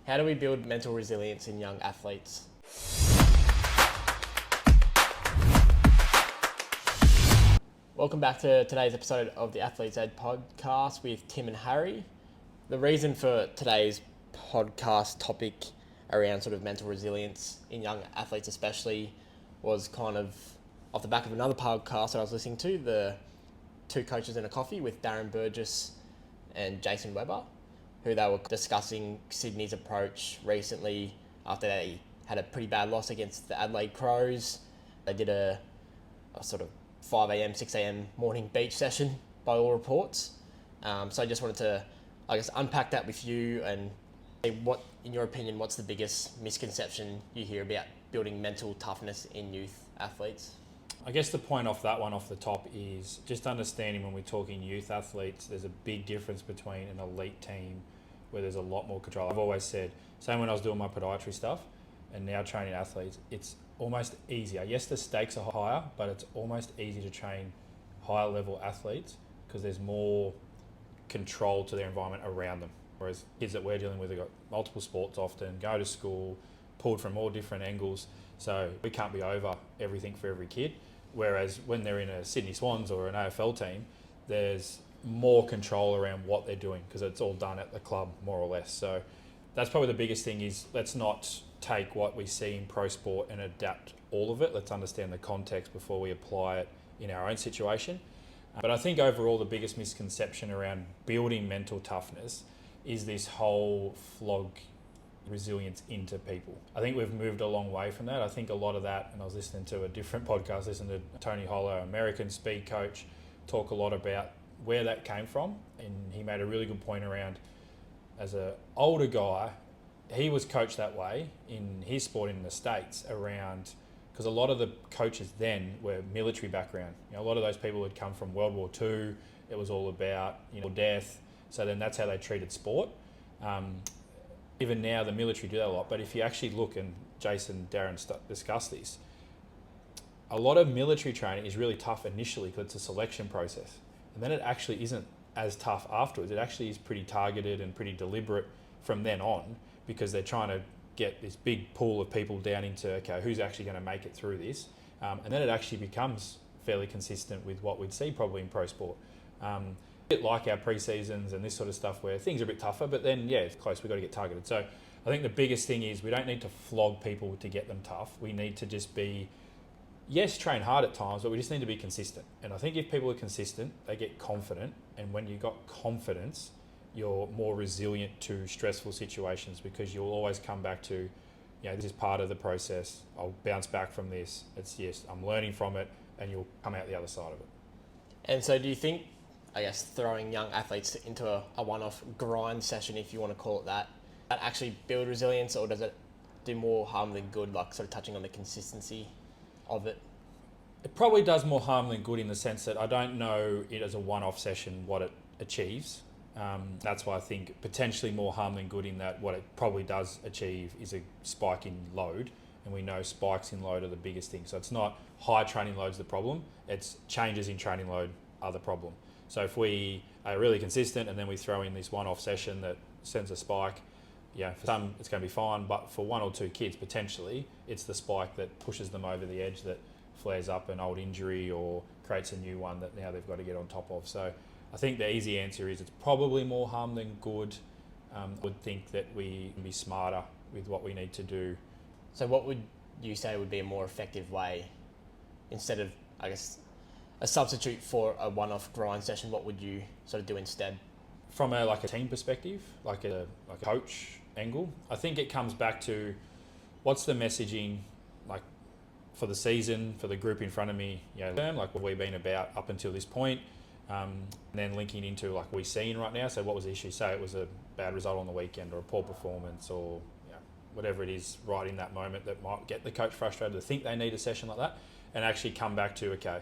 How do we build mental resilience in young athletes? Welcome back to today's episode of the Athletes Ed podcast with Tim and Harry. The reason for today's podcast topic around sort of mental resilience in young athletes especially was kind of off the back of another podcast that I was listening to, the Two Coaches and a Coffee with Darren, Burgess and Jason Weber, who they were discussing Sydney's approach recently after they had a pretty bad loss against the Adelaide Crows. They did a sort of 5 a.m, 6 a.m. morning beach session by all reports. So I just wanted to, unpack that with you and say what, in your opinion, what's the biggest misconception you hear about building mental toughness in youth athletes? I guess the point off that one off the top is just understanding when we're talking youth athletes, there's a big difference between an elite team where there's a lot more control. I've always said, same when I was doing my podiatry stuff and now training athletes, it's almost easier. Yes, the stakes are higher, but it's almost easy to train higher level athletes because there's more control to their environment around them. Whereas kids that we're dealing with have got multiple sports often, go to school, pulled from all different angles. So we can't be over everything for every kid. Whereas when they're in a Sydney Swans or an AFL team, there's more control around what they're doing because it's all done at the club more or less. So that's probably the biggest thing is let's not take what we see in pro sport and adapt all of it. Let's understand the context before we apply it in our own situation. But I think overall the biggest misconception around building mental toughness is this whole flog resilience into people. I think we've moved a long way from that. I think a lot of that, and I was listening to a different podcast, listening to Tony Hollow, American speed coach, talk a lot about where that came from. And he made a really good point around, as an older guy, he was coached that way in his sport in the States around, because a lot of the coaches then were military background. You know, a lot of those people had come from World War II. It was all about, death. So then that's how they treated sport. Even now the military do that a lot. But if you actually look, and Jason, Darren discussed this, a lot of military training is really tough initially because it's a selection process. And then it actually isn't as tough afterwards. It actually is pretty targeted and pretty deliberate from then on, because they're trying to get this big pool of people down into, okay, who's actually going to make it through this? And then it actually becomes fairly consistent with what we'd see probably in pro sport. A bit like our pre-seasons and this sort of stuff where things are a bit tougher, but then, yeah, it's close, we've got to get targeted. So I think the biggest thing is we don't need to flog people to get them tough. We need to just be, yes, train hard at times, but we just need to be consistent. And I think if people are consistent, they get confident. And when you've got confidence, you're more resilient to stressful situations because you'll always come back to, this is part of the process. I'll bounce back from this. I'm learning from it, and you'll come out the other side of it. And so do you think, throwing young athletes into a one-off grind session, if you want to call it that actually build resilience, or does it do more harm than good, like sort of touching on the consistency of it? It probably does more harm than good in the sense that I don't know it as a one-off session what it achieves. That's why I think potentially more harm than good in that what it probably does achieve is a spike in load, and we know spikes in load are the biggest thing. So it's not high training load's the problem, it's changes in training load are the problem. So if we are really consistent and then we throw in this one-off session that sends a spike, for some it's going to be fine, but for one or two kids potentially it's the spike that pushes them over the edge, that flares up an old injury or creates a new one that now they've got to get on top of. So I think the easy answer is it's probably more harm than good. Would think that we can be smarter with what we need to do. So what would you say would be a more effective way, instead of, a substitute for a one-off grind session? What would you sort of do instead? From a team perspective, like a coach angle, I think it comes back to what's the messaging, for the season, for the group in front of me, what have we been about up until this point? And then linking into what we're seeing right now. So what was the issue? Say it was a bad result on the weekend or a poor performance or whatever it is right in that moment that might get the coach frustrated to think they need a session like that, and actually come back to, okay,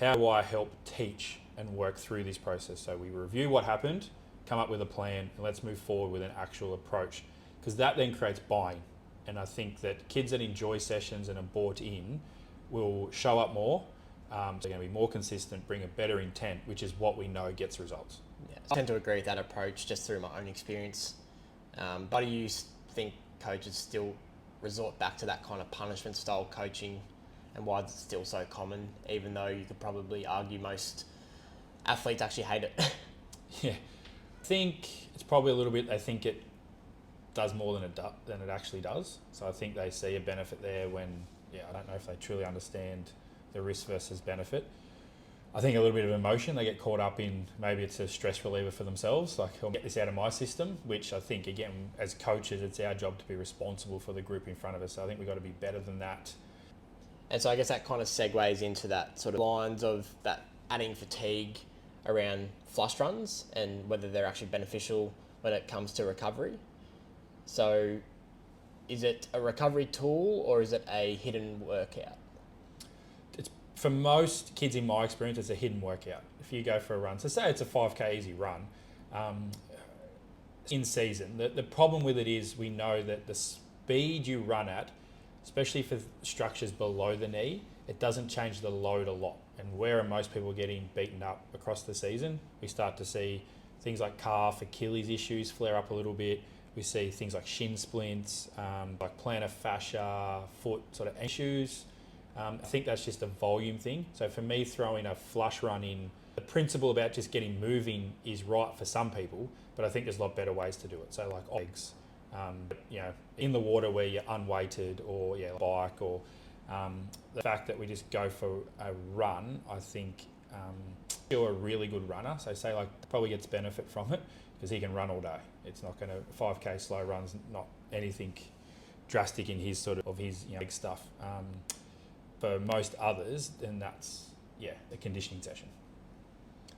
how do I help teach and work through this process? So we review what happened, come up with a plan, and let's move forward with an actual approach, because that then creates buy-in. And I think that kids that enjoy sessions and are bought in will show up more. They're going to be more consistent, bring a better intent, which is what we know gets results. Yeah, I tend to agree with that approach just through my own experience. But I use think coaches still resort back to that kind of punishment style coaching, and why it's still so common, even though you could probably argue most athletes actually hate it? Yeah, I think it's probably a little bit. They think it does more than it actually does. So I think they see a benefit there when, I don't know if they truly understand the risk versus benefit. I think a little bit of emotion, they get caught up in, maybe it's a stress reliever for themselves, like I'll get this out of my system, which I think, again, as coaches, it's our job to be responsible for the group in front of us. So I think we've got to be better than that. And so I guess that kind of segues into that sort of lines of that adding fatigue around flush runs and whether they're actually beneficial when it comes to recovery. So is it a recovery tool or is it a hidden workout? For most kids, in my experience, it's a hidden workout. If you go for a run, so say it's a 5K easy run, in season, the problem with it is we know that the speed you run at, especially for structures below the knee, it doesn't change the load a lot. And where are most people getting beaten up across the season? We start to see things like calf, Achilles issues flare up a little bit. We see things like shin splints, like plantar fascia, foot sort of issues. I think that's just a volume thing. So for me, throwing a flush run in, the principle about just getting moving is right for some people, but I think there's a lot better ways to do it. So like legs, in the water where you're unweighted, or bike, or the fact that we just go for a run, I think you're a really good runner. So say like probably gets benefit from it because he can run all day. It's not going to 5K slow runs, not anything drastic in his sort of his big stuff. For most others, then that's a conditioning session.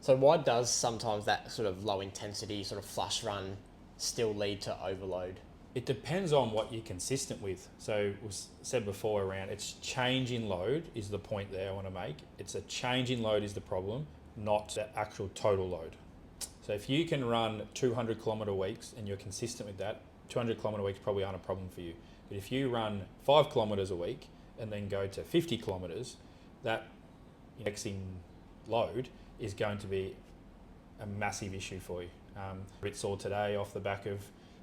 So why does sometimes that sort of low intensity sort of flush run still lead to overload? It depends on what you're consistent with. So it was said before around it's change in load is the point there I want to make. It's a change in load is the problem, not the actual total load. So if you can run 200 kilometre weeks and you're consistent with that, 200 kilometre weeks probably aren't a problem for you. But if you run 5 kilometres a week and then go to 50 kilometres, that indexing load is going to be a massive issue for you. A bit sore today off the back of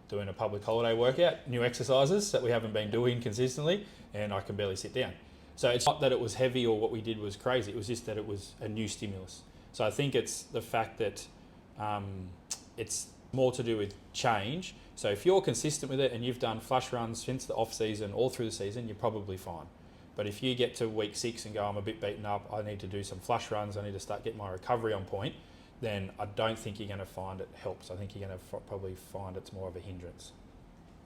doing a public holiday workout, new exercises that we haven't been doing consistently, and I can barely sit down. So it's not that it was heavy or what we did was crazy, it was just that it was a new stimulus. So I think it's the fact that it's more to do with change. So if you're consistent with it and you've done flush runs since the off season, all through the season, you're probably fine. But if you get to week 6 and go, I'm a bit beaten up, I need to do some flush runs, I need to start getting my recovery on point, then I don't think you're going to find it helps. I think you're going to probably find it's more of a hindrance.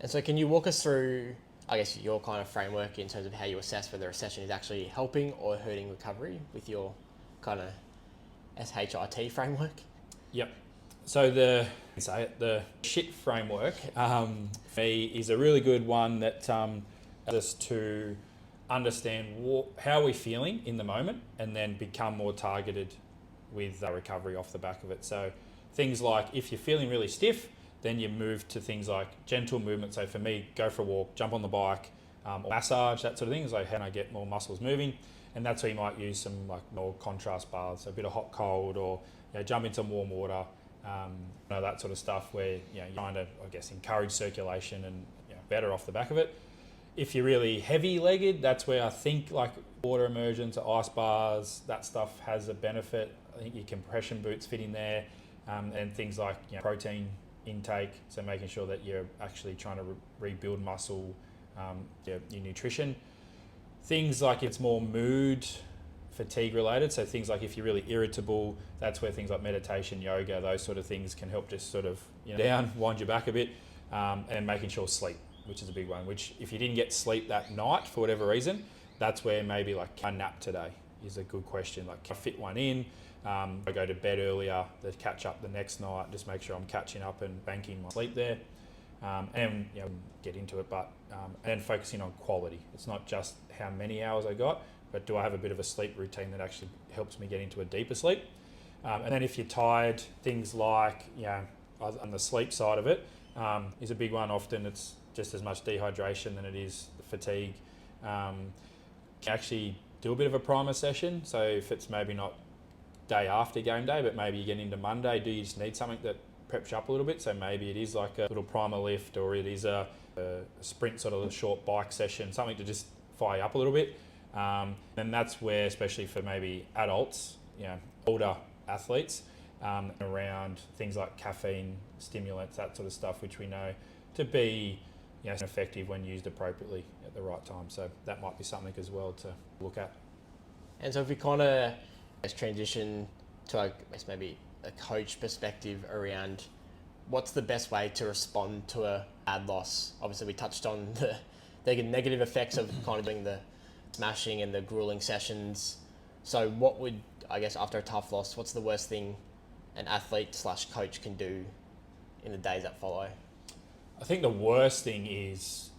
And so can you walk us through, I guess, your kind of framework in terms of how you assess whether a session is actually helping or hurting recovery with your kind of S.H.I.T framework? Yep. So the S.H.I.T framework for me is a really good one that allows us to understand how we're feeling in the moment and then become more targeted with recovery off the back of it. So things like if you're feeling really stiff, then you move to things like gentle movement. So for me, go for a walk, jump on the bike, or massage, that sort of thing. It's like how can I get more muscles moving? And that's where you might use some like more contrast baths, so a bit of hot cold, or jump into warm water, that sort of stuff where you're trying to, I guess, encourage circulation and better off the back of it. If you're really heavy-legged, that's where I think like water immersions or ice bars, that stuff has a benefit. I think your compression boots fit in there, and things like protein intake, so making sure that you're actually trying to rebuild muscle, your nutrition. Things like it's more mood, fatigue related, so things like if you're really irritable, that's where things like meditation, yoga, those sort of things can help just sort of down, wind you back a bit, and making sure sleep, which is a big one, which if you didn't get sleep that night for whatever reason, that's where maybe like a nap today is a good question. Like can I fit one in? I go to bed earlier to catch up the next night, just make sure I'm catching up and banking my sleep there, and get into it, but and focusing on quality. It's not just how many hours I got, but do I have a bit of a sleep routine that actually helps me get into a deeper sleep? And then if you're tired, things like on the sleep side of it is a big one. Often it's just as much dehydration than it is fatigue. Can actually do a bit of a primer session. So if it's maybe not day after game day, but maybe you get into Monday, do you just need something that preps you up a little bit? So maybe it is like a little primer lift, or it is a a sprint, sort of a short bike session, something to just fire you up a little bit. And that's where, especially for maybe adults, older athletes, around things like caffeine, stimulants, that sort of stuff, which we know to be effective when used appropriately at the right time. So that might be something as well to look at. And so if we kind of transition to, I guess, maybe a coach perspective around what's the best way to respond to a bad loss. Obviously, we touched on the negative effects of kind of doing the smashing and the grueling sessions. So what would, I guess, after a tough loss, what's the worst thing an athlete/coach can do in the days that follow? I think the worst thing is,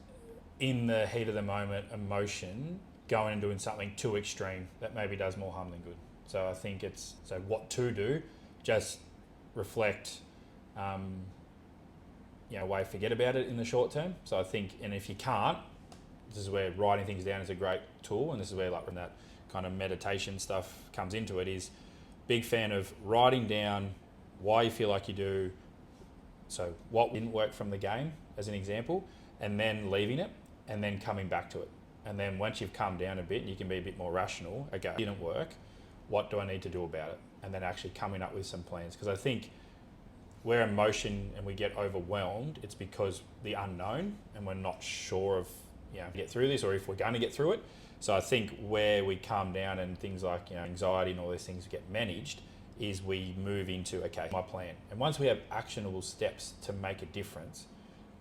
in the heat of the moment, emotion, going and doing something too extreme that maybe does more harm than good. So I think so what to do, just reflect, forget about it in the short term. So I think, and if you can't, this is where writing things down is a great tool, and this is where when that kind of meditation stuff comes into it, is big fan of writing down why you feel like you do. So what didn't work from the game, as an example, and then leaving it, and then coming back to it. And then once you've calmed down a bit, and you can be a bit more rational, okay, it didn't work, what do I need to do about it? And then actually coming up with some plans. Because I think where emotion and we get overwhelmed, it's because the unknown, and we're not sure of, get through this, or if we're going to get through it. So I think where we calm down and things like anxiety and all these things get managed, is we move into, okay, my plan. And once we have actionable steps to make a difference,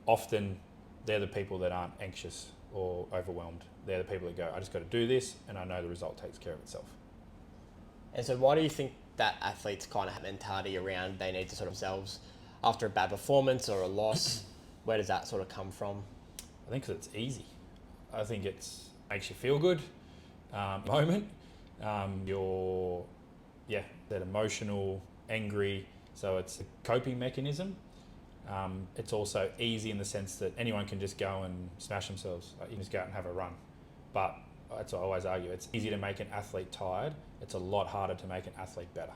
often they're the people that aren't anxious or overwhelmed. They're the people that go, I just got to do this, and I know the result takes care of itself. And so why do you think that athletes kind of have mentality around they need to sort of themselves after a bad performance or a loss? Where does that sort of come from? I think 'cause it's easy. I think makes you feel good moment. That emotional, angry. So it's a coping mechanism. It's also easy in the sense that anyone can just go and smash themselves. Like, you can just go out and have a run. But that's what I always argue. It's easy to make an athlete tired. It's a lot harder to make an athlete better.